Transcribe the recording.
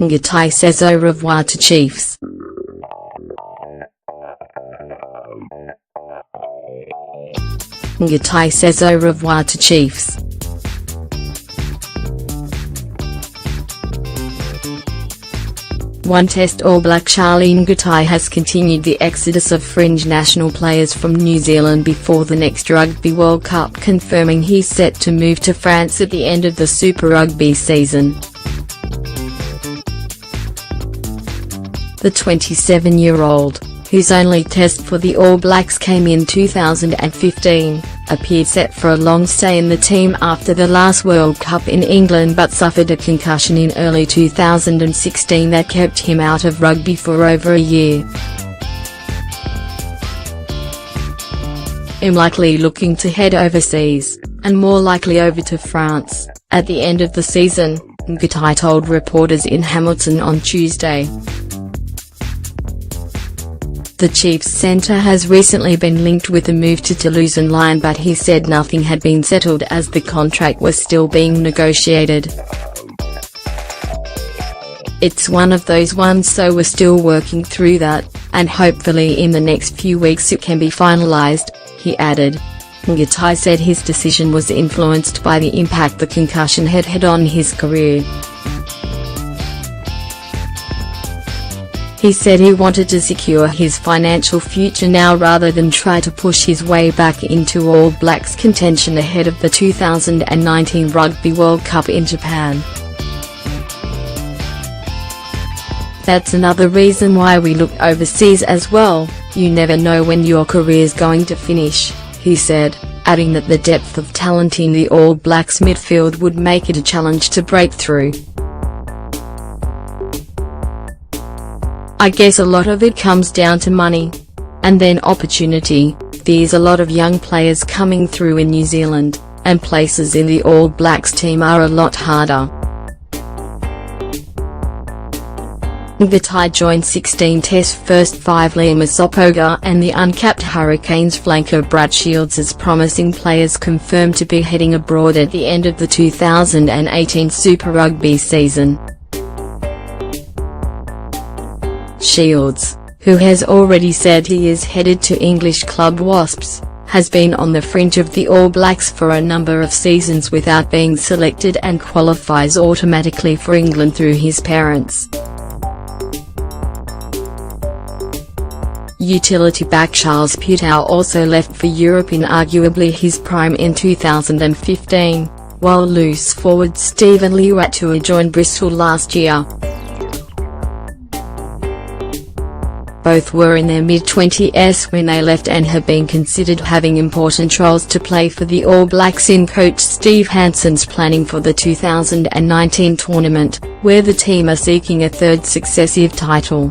Ngatai says au revoir to Chiefs. Ngatai says au revoir to Chiefs. One Test All Black Charlie Ngatai has continued the exodus of fringe national players from New Zealand before the next Rugby World Cup, confirming he's set to move to France at the end of the Super Rugby season. The 27-year-old, whose only test for the All Blacks came in 2015, appeared set for a long stay in the team after the last World Cup in England, but suffered a concussion in early 2016 that kept him out of rugby for over a year. I'm likely looking to head overseas, and more likely over to France, at the end of the season, Ngatai told reporters in Hamilton on Tuesday. The Chiefs centre has recently been linked with a move to Toulouse and Lyon, but he said nothing had been settled as the contract was still being negotiated. It's one of those ones, so we're still working through that, and hopefully in the next few weeks it can be finalised, he added. Ngatai said his decision was influenced by the impact the concussion had had on his career. He said he wanted to secure his financial future now rather than try to push his way back into All Blacks contention ahead of the 2019 Rugby World Cup in Japan. That's another reason why we look overseas as well. You never know when your career's going to finish, he said, adding that the depth of talent in the All Blacks midfield would make it a challenge to break through. I guess a lot of it comes down to money. And then opportunity. There's a lot of young players coming through in New Zealand, and places in the All Blacks team are a lot harder. Ngatai joined 16 Test first 5 Liam Asopoga and the uncapped Hurricanes flanker Brad Shields as promising players confirmed to be heading abroad at the end of the 2018 Super Rugby season. Shields, who has already said he is headed to English club Wasps, has been on the fringe of the All Blacks for a number of seasons without being selected and qualifies automatically for England through his parents. Utility back Charles Putau also left for Europe in arguably his prime in 2015, while loose forward Stephen Liuatua joined Bristol last year. Both were in their mid-20s when they left and have been considered having important roles to play for the All Blacks in coach Steve Hansen's planning for the 2019 tournament, where the team are seeking a third successive title.